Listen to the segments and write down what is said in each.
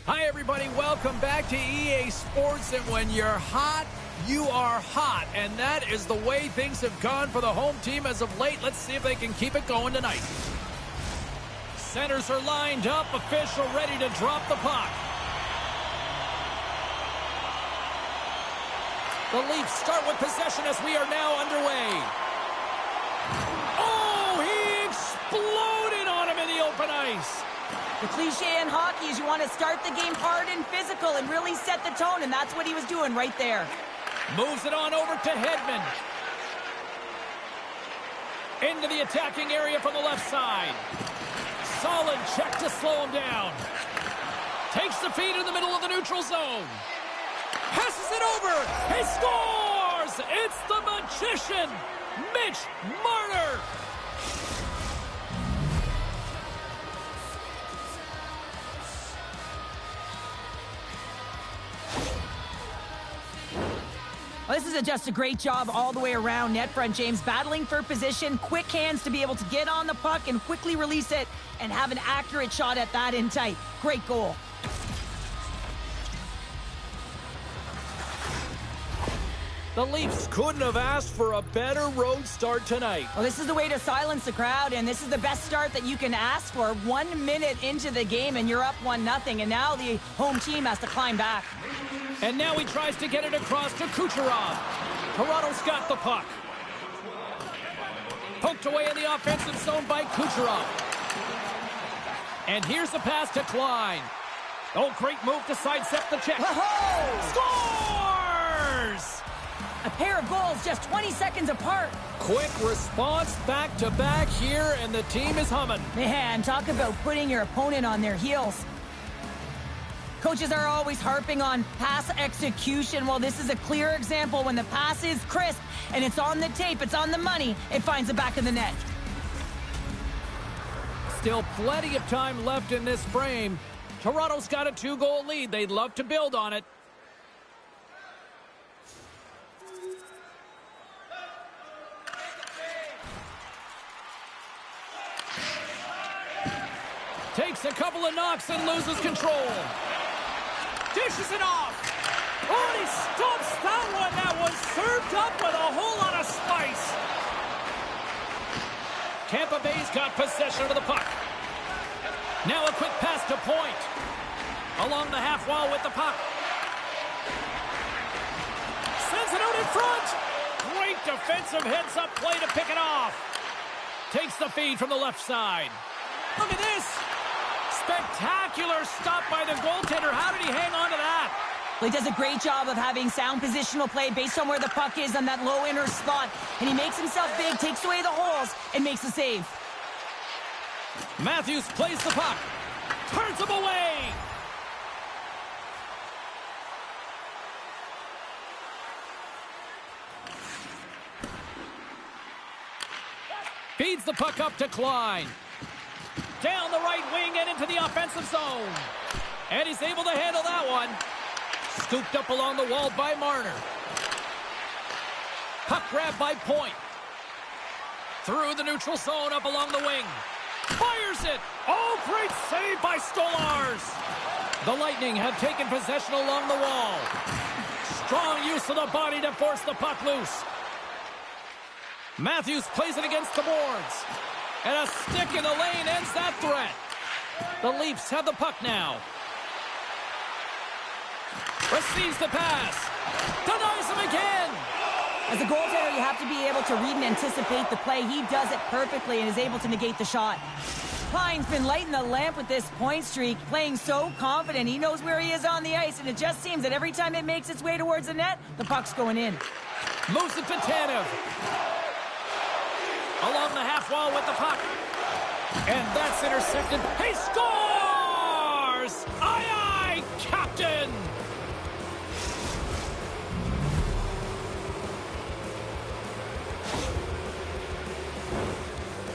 Hi, everybody. Welcome back to EA Sports. And when you're hot, you are hot. And that is the way things have gone for the home team as of late. Let's see if they can keep it going tonight. Centers are lined up. Official ready to drop the puck. The Leafs start with possession as we are now underway. Oh, he exploded on him in the open ice. The cliche in hockey is you want to start the game hard and physical and really set the tone, and that's what he was doing right there. Moves it on over to Hedman. Into the attacking area from the left side. Solid check to slow him down. Takes the feed in the middle of the neutral zone. Passes it over. He scores! It's the magician, Mitch Marner. Well, this is just a great job all the way around net front, James. Battling for position, quick hands to be able to get on the puck and quickly release it and have an accurate shot at that in tight. Great goal. The Leafs couldn't have asked for a better road start tonight. Well, this is the way to silence the crowd, and this is the best start that you can ask for. 1 minute into the game, and you're up 1-0, and now the home team has to climb back. And now he tries to get it across to Kucherov. Toronto's got the puck. Poked away in the offensive zone by Kucherov. And here's the pass to Klein. Oh, great move to sidestep the check. Scores! A pair of goals just 20 seconds apart. Quick response back-to-back here, and the team is humming. Man, talk about putting your opponent on their heels. Coaches are always harping on pass execution. Well, this is a clear example. When the pass is crisp and it's on the tape, it's on the money, it finds the back of the net. Still plenty of time left in this frame. Toronto's got a 2-goal lead. They'd love to build on it. Takes a couple of knocks and loses control. Dishes it off. Oh, and he stops that one. That was served up with a whole lot of spice. Tampa Bay's got possession of the puck. Now a quick pass to Point. Along the half wall with the puck. Sends it out in front. Great defensive heads-up play to pick it off. Takes the feed from the left side. Look at this. Spectacular stop by the goaltender. How did he hang on to that? Well, he does a great job of having sound positional play based on where the puck is on that low inner slot. And he makes himself big, takes away the holes, and makes the save. Matthews plays the puck. Turns him away. Feeds the puck up to Klein. Down the right wing and into the offensive zone. And he's able to handle that one. Scooped up along the wall by Marner. Puck grab by Point. Through the neutral zone up along the wing. Fires it. Oh, great save by Stolarz. The Lightning have taken possession along the wall. Strong use of the body to force the puck loose. Matthews plays it against the boards. And a stick in the lane ends that threat. The Leafs have the puck now. Receives the pass. Denies him again. As a goaltender, you have to be able to read and anticipate the play. He does it perfectly and is able to negate the shot. Klein's been lighting the lamp with this point streak, playing so confident. He knows where he is on the ice, and it just seems that every time it makes its way towards the net, the puck's going in. Moves it to Tanev. Along the half wall with the puck. And that's intercepted. He scores! Aye, aye, Captain!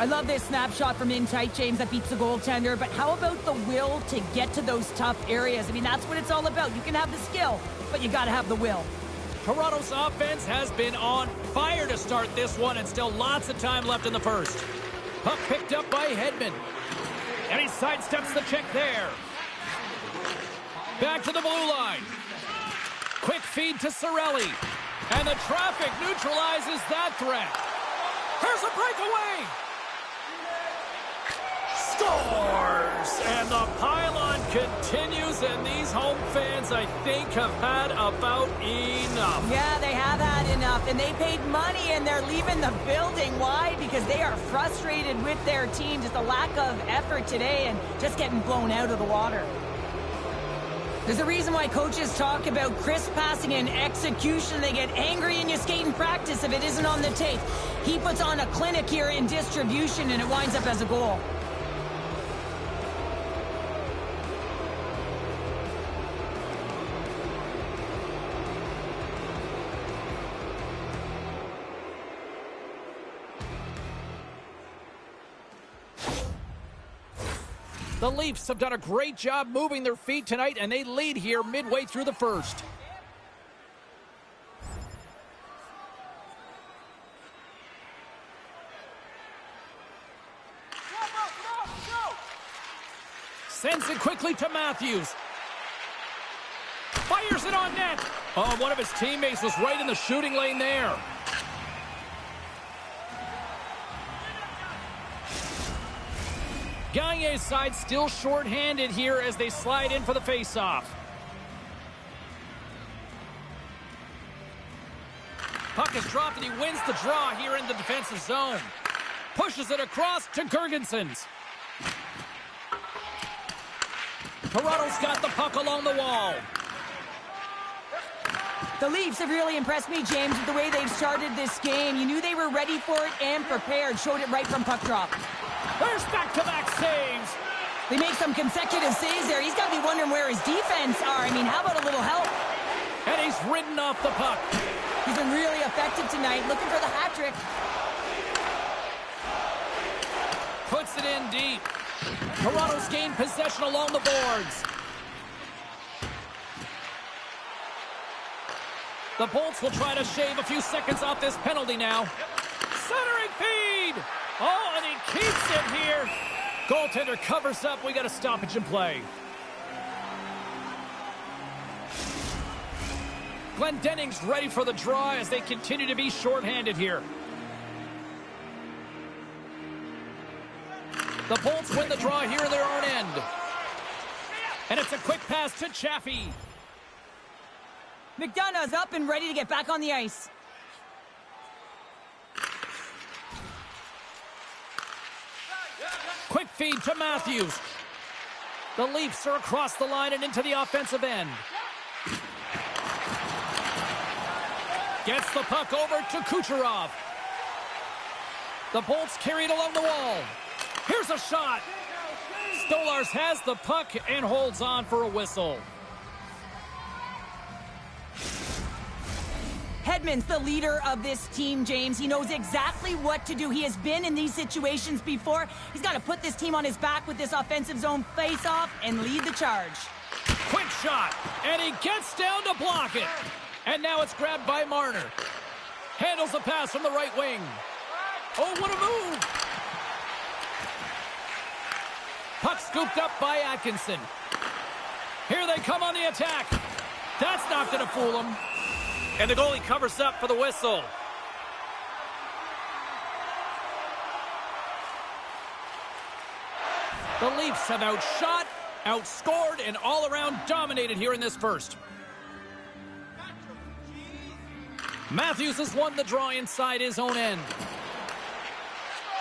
I love this snapshot from in tight, James, that beats the goaltender. But how about the will to get to those tough areas? I mean, that's what it's all about. You can have the skill, but you got to have the will. Toronto's offense has been on fire to start this one, and still lots of time left in the first. Puck picked up by Hedman. And he sidesteps the check there. Back to the blue line. Quick feed to Cirelli. And the traffic neutralizes that threat. Here's a breakaway. Scores! And the pylon continues, and these home fans, I think, have had about enough. Yeah, they have had enough, and they paid money, and they're leaving the building. Why? Because they are frustrated with their team. Just a lack of effort today and just getting blown out of the water. There's a reason why coaches talk about crisp passing and execution. They get angry and you skate in practice if it isn't on the tape. He puts on a clinic here in distribution, and it winds up as a goal. The Leafs have done a great job moving their feet tonight, and they lead here midway through the first. Sends it quickly to Matthews. Fires it on net. Oh, one of his teammates was right in the shooting lane there. Gagne's side still short-handed here as they slide in for the faceoff. Puck is dropped and he wins the draw here in the defensive zone. Pushes it across to Girgensons. Toronto's got the puck along the wall. The Leafs have really impressed me, James, with the way they've started this game. You knew they were ready for it and prepared. Showed it right from puck drop. There's back-to-back saves. They make some consecutive saves there. He's got to be wondering where his defense are. I mean, how about a little help? And he's ridden off the puck. He's been really effective tonight, looking for the hat trick. Puts it in deep. Toronto's gained possession along the boards. The Bolts will try to shave a few seconds off this penalty now. Centering feed. Oh, and he keeps it here. Goaltender covers up. We got a stoppage in play. Glendening's ready for the draw as they continue to be shorthanded here. The Bolts win the draw here in their own end. And it's a quick pass to Chaffee. McDonough's up and ready to get back on the ice. Quick feed to Matthews. The Leafs are across the line and into the offensive end. Gets the puck over to Kucherov. The Bolts carry it along the wall. Here's a shot. Stolars has the puck and holds on for a whistle. Hedman's the leader of this team, James. He knows exactly what to do. He has been in these situations before. He's got to put this team on his back with this offensive zone face-off and lead the charge. Quick shot, and he gets down to block it. And now it's grabbed by Marner. Handles the pass from the right wing. Oh, what a move! Puck scooped up by Atkinson. Here they come on the attack. That's not going to fool him. And the goalie covers up for the whistle. The Leafs have outshot, outscored, and all-around dominated here in this first. Matthews has won the draw inside his own end.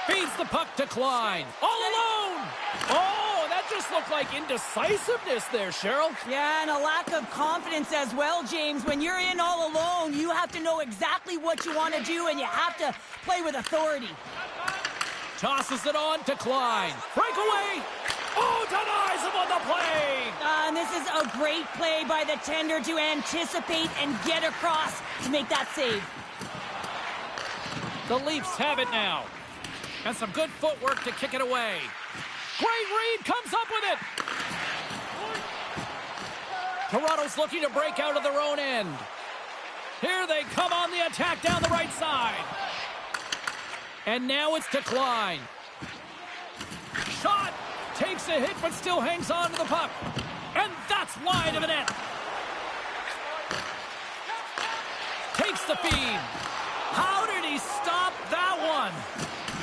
Feeds the puck to Klein. All alone! Oh, that just looked like indecisiveness there, Cheryl. Yeah, and a lack of confidence as well, James. When you're in all alone, you have to know exactly what you want to do, and you have to play with authority. Tosses it on to Klein. Breakaway! Oh, denies him on the play! And this is a great play by the tender to anticipate and get across to make that save. The Leafs have it now. And some good footwork to kick it away. Great read, comes up with it. Toronto's looking to break out of their own end. Here they come on the attack down the right side. And now it's to Klein. Shot, takes a hit, but still hangs on to the puck. And that's wide of the net. the feed. How did he stop that one?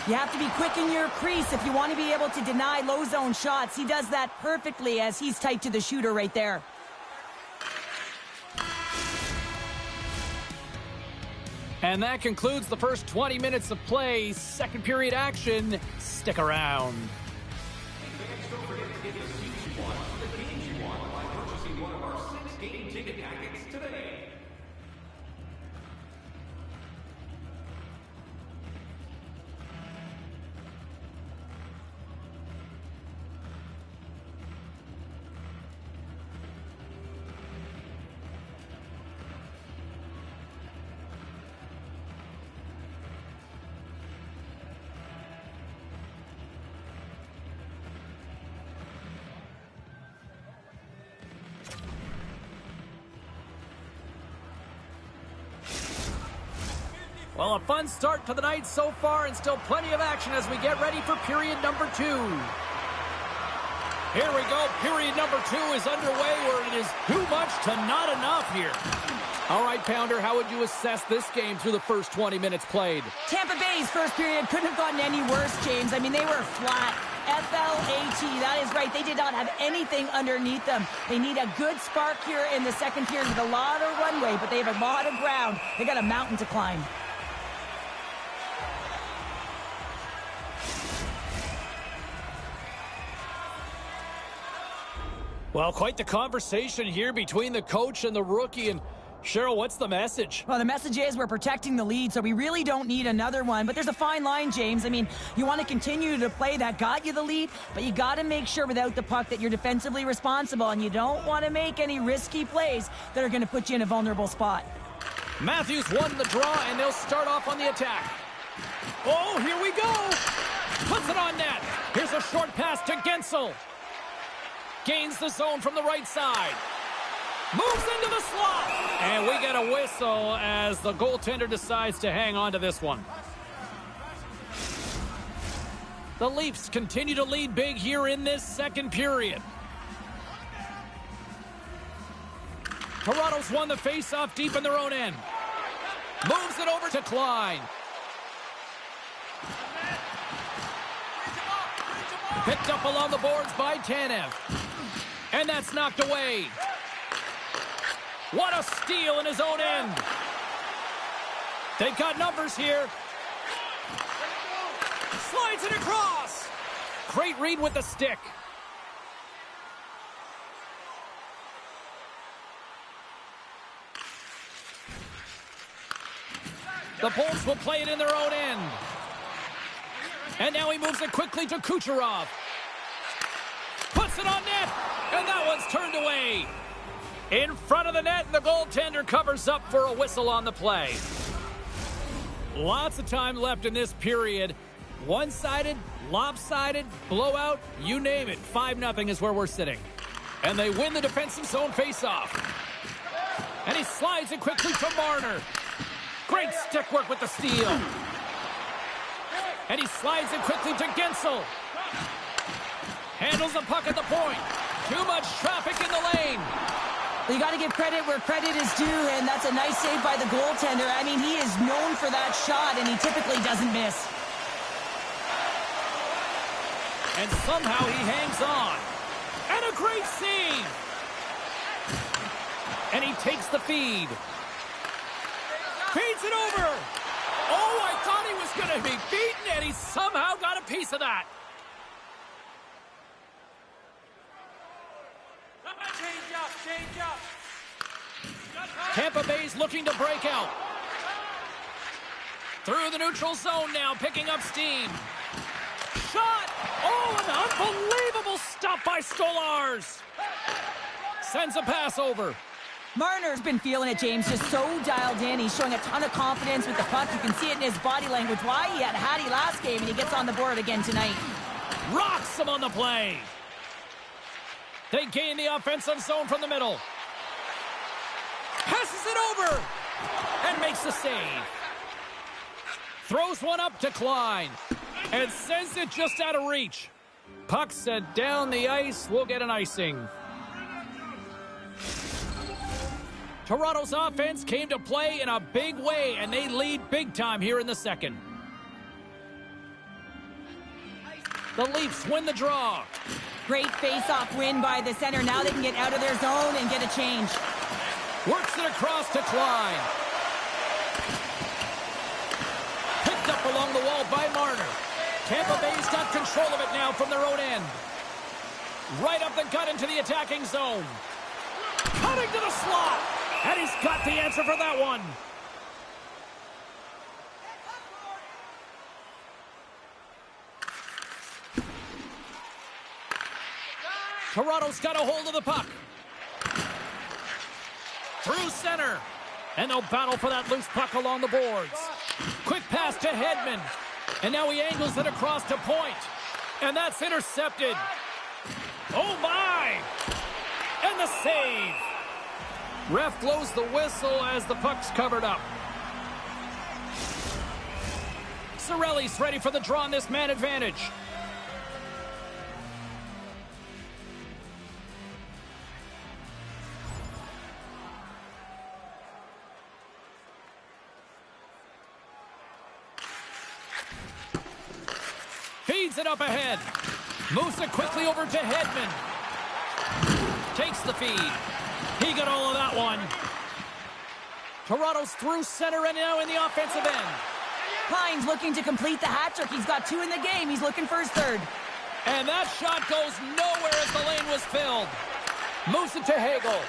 You have to be quick in your crease if you want to be able to deny low zone shots. He does that perfectly as he's tight to the shooter right there. And that concludes the first 20 minutes of play. Second period action. Stick around. Well, a fun start to the night so far, and still plenty of action as we get ready for period number 2. Here we go. Period number 2 is underway, where it is too much to not enough here. All right, Pounder, how would you assess this game through the first 20 minutes played? Tampa Bay's first period couldn't have gotten any worse, James. I mean, they were flat. F-L-A-T, that is right. They did not have anything underneath them. They need a good spark here in the second period with a lot of runway, but they have a lot of ground. They got a mountain to climb. Well, quite the conversation here between the coach and the rookie. And Cheryl, what's the message? Well, the message is we're protecting the lead, so we really don't need another one. But there's a fine line, James. I mean, you want to continue to play that got you the lead, but you got to make sure without the puck that you're defensively responsible, and you don't want to make any risky plays that are going to put you in a vulnerable spot. Matthews won the draw, and they'll start off on the attack. Oh, here we go. Puts it on net. Here's a short pass to Gensel. Gains the zone from the right side. Moves into the slot. And we get a whistle as the goaltender decides to hang on to this one. The Leafs continue to lead big here in this second period. Toronto's won the faceoff deep in their own end. Moves it over to Klein. Picked up along the boards by Tanev. And that's knocked away. What a steal in his own end. They've got numbers here. Slides it across. Great read with the stick. The Bolts will play it in their own end. And now he moves it quickly to Kucherov. Puts it on net. And that one's turned away. In front of the net, and the goaltender covers up for a whistle on the play. Lots of time left in this period. One-sided, lopsided, blowout, you name it. 5-0 is where we're sitting. And they win the defensive zone faceoff. And he slides it quickly to Marner. Great stick work with the steal. And he slides it quickly to Gensel. Handles the puck at the point. Too much traffic in the lane. Well, you got to give credit where credit is due, and that's a nice save by the goaltender. I mean, he is known for that shot, and he typically doesn't miss. And somehow he hangs on. And a great save. And he takes the feed. Feeds it over. Oh, I thought he was going to be beaten, and he somehow got a piece of that. Change up. Tampa Bay's looking to break out. Through the neutral zone now, picking up steam. Shot! Oh, an unbelievable stop by Stolarz. Sends a pass over. Marner's been feeling it, James, just so dialed in. He's showing a ton of confidence with the puck. You can see it in his body language. Why he had Hattie last game, and he gets on the board again tonight. Rocks him on the play. They gain the offensive zone from the middle. Passes it over. And makes the save. Throws one up to Klein. And sends it just out of reach. Puck sent down the ice. We'll get an icing. Toronto's offense came to play in a big way, and they lead big time here in the second. The Leafs win the draw. Great face-off win by the center. Now they can get out of their zone and get a change. Works it across to Klein. Picked up along the wall by Marner. Tampa Bay's got control of it now from their own end. Right up the gut into the attacking zone. Cutting to the slot. And he's got the answer for that one. Toronto's got a hold of the puck. Through center. And they'll battle for that loose puck along the boards. Quick pass to Hedman. And now he angles it across to point. And that's intercepted. Oh, my! And the save. Ref blows the whistle as the puck's covered up. Cirelli's ready for the draw on this man advantage. Feeds it up ahead. Moves it quickly over to Hedman. Takes the feed. He got all of that one. Toronto's through center and now in the offensive end. Hines looking to complete the hat trick. He's got 2 in the game. He's looking for his third. And that shot goes nowhere as the lane was filled. Moves it to Hagel.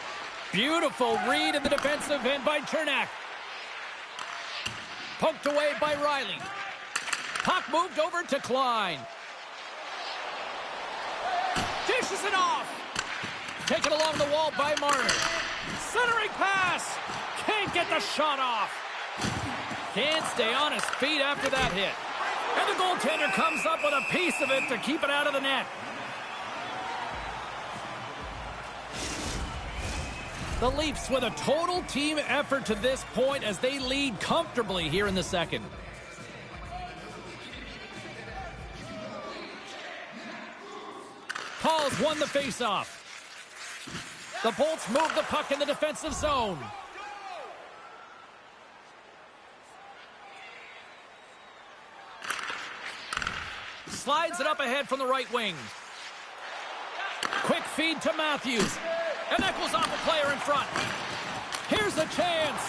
Beautiful read in the defensive end by Chernak. Poked away by Riley. Puck moved over to Klein. Dishes it off. Taken along the wall by Marner. Centering pass. Can't get the shot off. Can't stay on his feet after that hit. And the goaltender comes up with a piece of it to keep it out of the net. The Leafs with a total team effort to this point as they lead comfortably here in the second. Paul's won the faceoff. The Bolts move the puck in the defensive zone. Slides it up ahead from the right wing. Quick feed to Matthews. And that goes off a player in front. Here's a chance.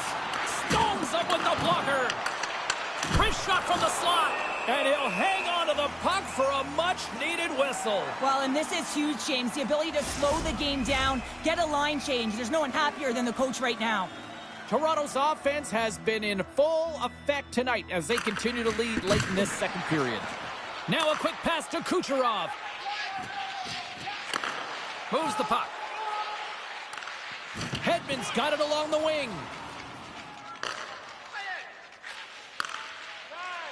Stones up with the blocker. Wrist shot from the slot. And he'll hang on to the puck for a much-needed whistle. Well, and this is huge, James. The ability to slow the game down, get a line change. There's no one happier than the coach right now. Toronto's offense has been in full effect tonight as they continue to lead late in this second period. Now a quick pass to Kucherov. Moves the puck. Hedman's got it along the wing.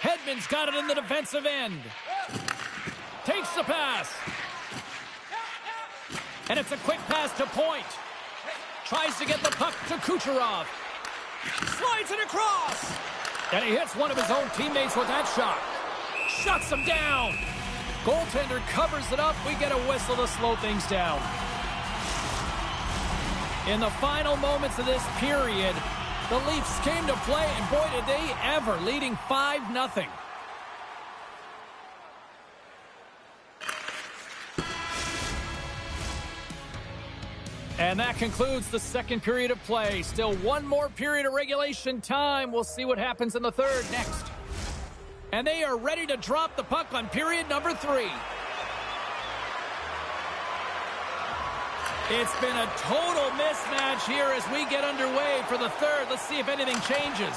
Hedman's got it in the defensive end. Takes the pass. And it's a quick pass to point. Tries to get the puck to Kucherov. Slides it across. And he hits one of his own teammates with that shot. Shuts him down. Goaltender covers it up. We get a whistle to slow things down. In the final moments of this period, the Leafs came to play, and boy, did they ever, leading 5-0. And that concludes the second period of play. Still one more period of regulation time. We'll see what happens in the third next. And they are ready to drop the puck on period number 3. It's been a total mismatch here as we get underway for the third. Let's see if anything changes.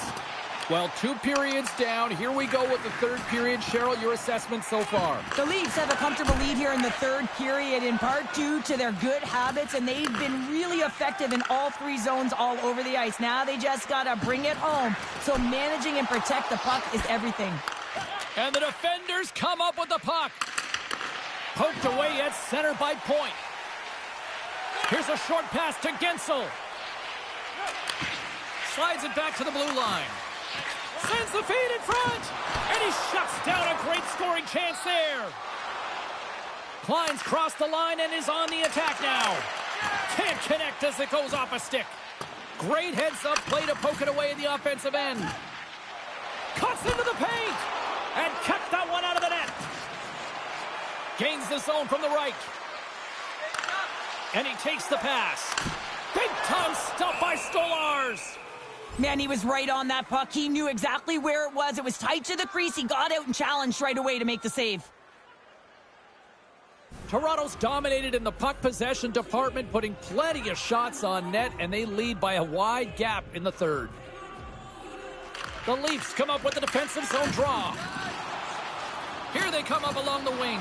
Well, 2 periods down. Here we go with the third period. Cheryl, your assessment so far? The Leafs have a comfortable lead here in the third period, in part due to their good habits, and they've been really effective in all 3 zones all over the ice. Now they just got to bring it home. So managing and protect the puck is everything. And the defenders come up with the puck. Poked away at center by Point. Here's a short pass to Gensel. Slides it back to the blue line. Sends the feed in front. And he shuts down a great scoring chance there. Klein's crossed the line and is on the attack now. Can't connect as it goes off a stick. Great heads-up play to poke it away in the offensive end. Cuts into the paint. And kept that one out of the net. Gains the zone from the right. And he takes the pass. Big-time stuff by Stolars. Man, he was right on that puck. He knew exactly where it was. It was tight to the crease. He got out and challenged right away to make the save. Toronto's dominated in the puck possession department, putting plenty of shots on net, and they lead by a wide gap in the third. The Leafs come up with the defensive zone draw. Here they come up along the wing.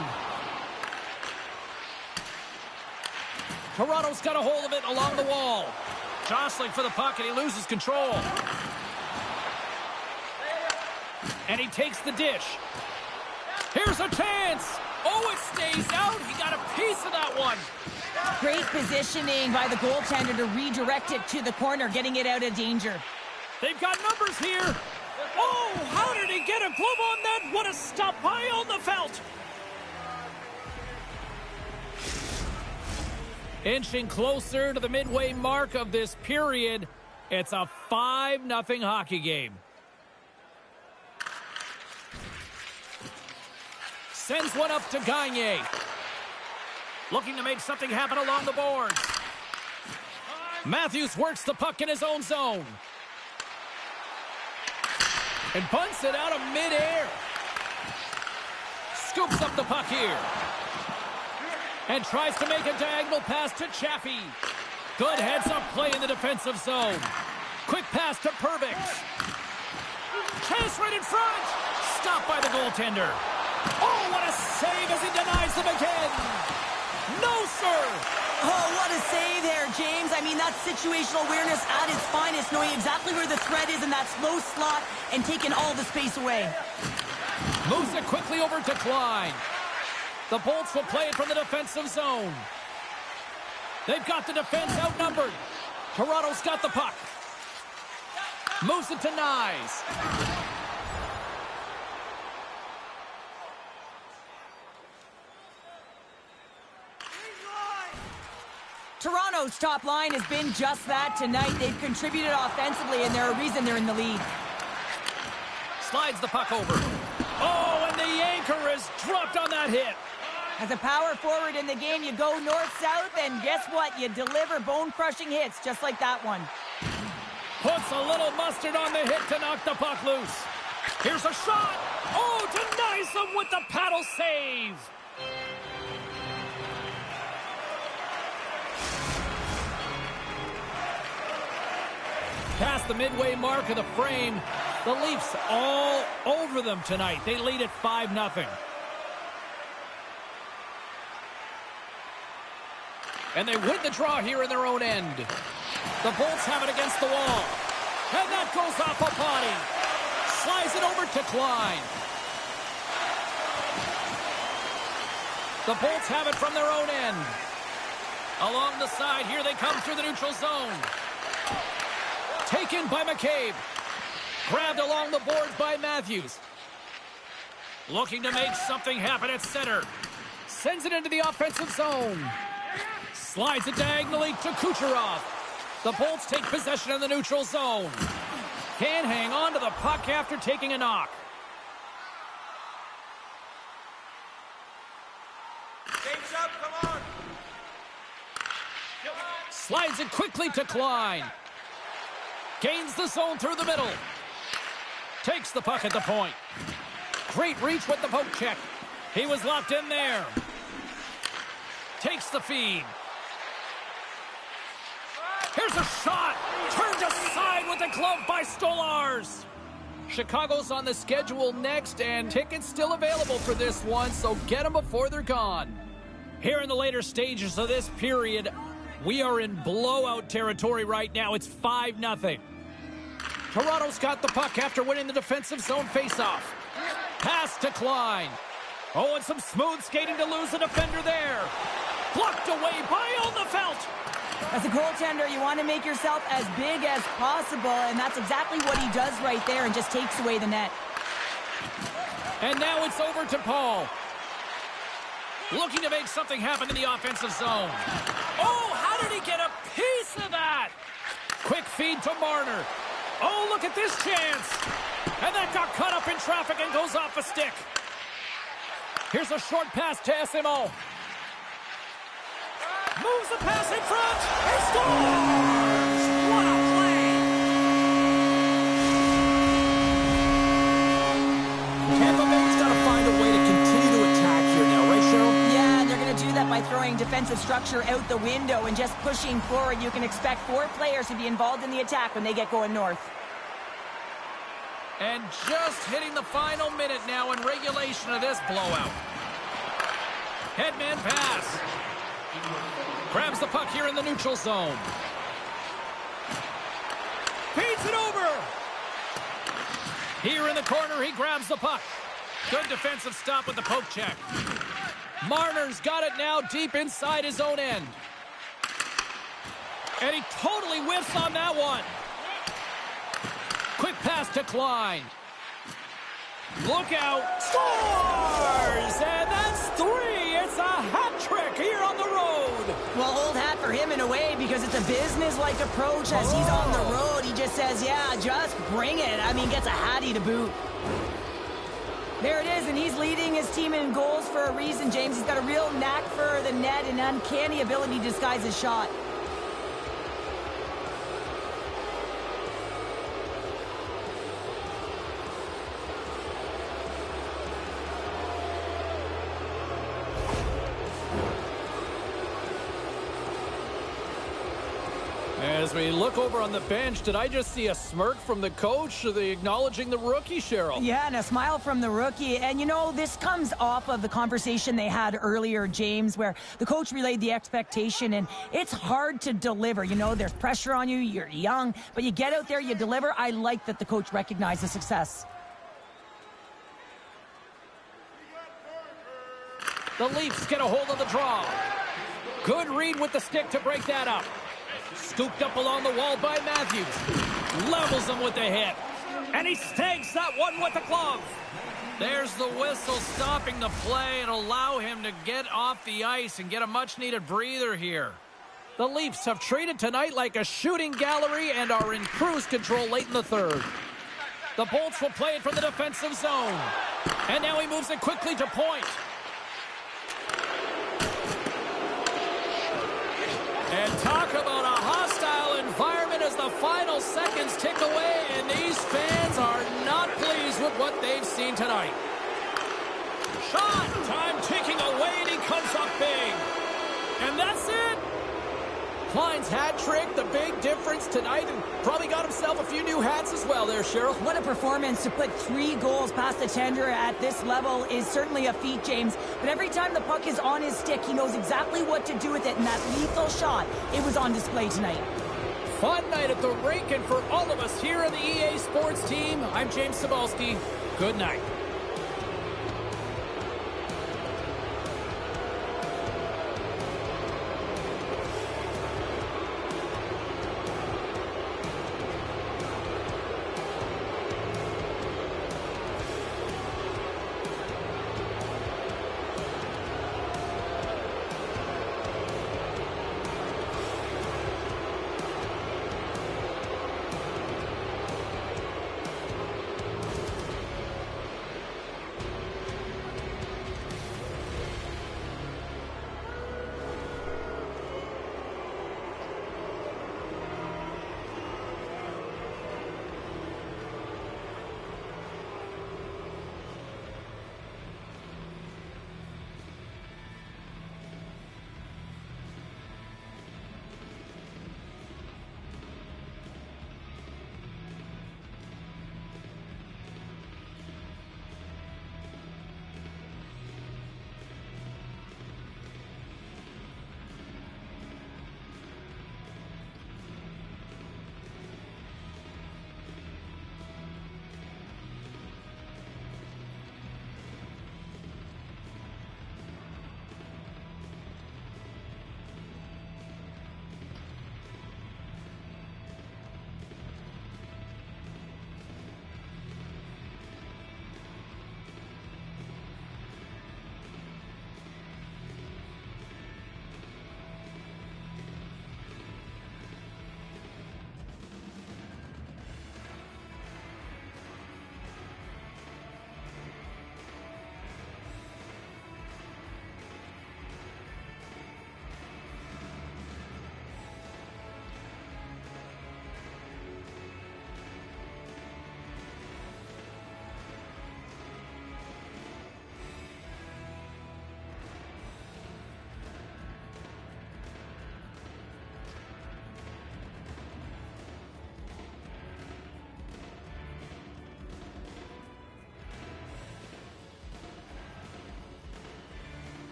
Toronto's got a hold of it along the wall. Jostling for the puck, and he loses control. And he takes the dish. Here's a chance. Oh, it stays out. He got a piece of that one. Great positioning by the goaltender to redirect it to the corner, getting it out of danger. They've got numbers here. Oh, how did he get a glove on that? What a stop high on the felt. Inching closer to the midway mark of this period. It's a 5-0 hockey game. Sends one up to Gagne. Looking to make something happen along the boards. Matthews works the puck in his own zone. And bunts it out of midair. Scoops up the puck here. And tries to make a diagonal pass to Chaffee. Good heads-up play in the defensive zone. Quick pass to Pervix. Chance right in front. Stopped by the goaltender. Oh, what a save as he denies them again. No, sir. Oh, what a save there, James. I mean, that's situational awareness at its finest, knowing exactly where the threat is in that slow slot and taking all the space away. Moves it quickly over to Klein. The Bolts will play it from the defensive zone. They've got the defense outnumbered. Toronto's got the puck. Moves it to Nyes. Toronto's top line has been just that tonight. They've contributed offensively, and they're a reason they're in the lead. Slides the puck over. Oh, and the anchor is dropped on that hit. As a power forward in the game, you go north-south, and guess what? You deliver bone-crushing hits just like that one. Puts a little mustard on the hit to knock the puck loose. Here's a shot. Oh, denies them with the paddle save. Past the midway mark of the frame, the Leafs all over them tonight. They lead at 5-0. And they win the draw here in their own end. The Bolts have it against the wall. And that goes off a body. Slides it over to Klein. The Bolts have it from their own end. Along the side, here they come through the neutral zone. Taken by McCabe. Grabbed along the boards by Matthews. Looking to make something happen at center. Sends it into the offensive zone. Slides it diagonally to Kucherov. The Bolts take possession in the neutral zone. Can't hang on to the puck after taking a knock. Game's up, come on. Slides it quickly to Klein. Gains the zone through the middle. Takes the puck at the point. Great reach with the poke check. He was locked in there. Takes the feed. Here's a shot. Turned aside with the glove by Stolars. Chicago's on the schedule next, and tickets still available for this one, so get them before they're gone. Here in the later stages of this period, we are in blowout territory right now. It's 5-0. Toronto's got the puck after winning the defensive zone faceoff. Pass to Klein. Oh, and some smooth skating to lose the defender there. Blocked away by Oldefelt. As a goaltender, you want to make yourself as big as possible, and that's exactly what he does right there and just takes away the net. And now it's over to Paul. Looking to make something happen in the offensive zone. Oh, how did he get a piece of that? Quick feed to Marner. Oh, look at this chance. And that got caught up in traffic and goes off a stick. Here's a short pass to iCeMedia. Moves the pass in front. He scores! What a play! Tampa Bay's got to find a way to continue to attack here now, right, Cheryl? Yeah, they're going to do that by throwing defensive structure out the window and just pushing forward. You can expect 4 players to be involved in the attack when they get going north. And just hitting the final minute now in regulation of this blowout. Headman pass. Grabs the puck here in the neutral zone. Feeds it over. Here in the corner, he grabs the puck. Good defensive stop with the poke check. Marner's got it now deep inside his own end. And he totally whiffs on that one. Quick pass to Klein. Look out. Scores! And that's 3. It's a hat trick here on the road. Well, old hat for him in a way because it's a business-like approach as he's on the road. He just says, yeah, just bring it. I mean, gets a hattie to boot. There it is, and he's leading his team in goals for a reason, James. He's got a real knack for the net and uncanny ability to disguise his shot. As we look over on the bench, did I just see a smirk from the coach? Are they acknowledging the rookie, Cheryl? Yeah, and a smile from the rookie. And, you know, this comes off of the conversation they had earlier, James, where the coach relayed the expectation, and it's hard to deliver. You know, there's pressure on you, you're young, but you get out there, you deliver. I like that the coach recognized the success. The Leafs get a hold of the draw. Good read with the stick to break that up. Scooped up along the wall by Matthews. Levels him with the hit. And he stakes that one with the glove. There's the whistle stopping the play and allow him to get off the ice and get a much-needed breather here. The Leafs have treated tonight like a shooting gallery and are in cruise control late in the third. The Bolts will play it from the defensive zone. And now he moves it quickly to point. And talk about a hostile environment as the final seconds tick away, and these fans are not pleased with what they've seen tonight. Shot! Time ticking away, and he comes up big. And that's it! Klein's hat trick, the big difference tonight, and probably got himself a few new hats as well there, Cheryl. What a performance. To put 3 goals past the tender at this level is certainly a feat, James. But every time the puck is on his stick, he knows exactly what to do with it, and that lethal shot, it was on display tonight. Fun night at the rink, and for all of us here on the EA Sports team, I'm James Cebulski. Good night.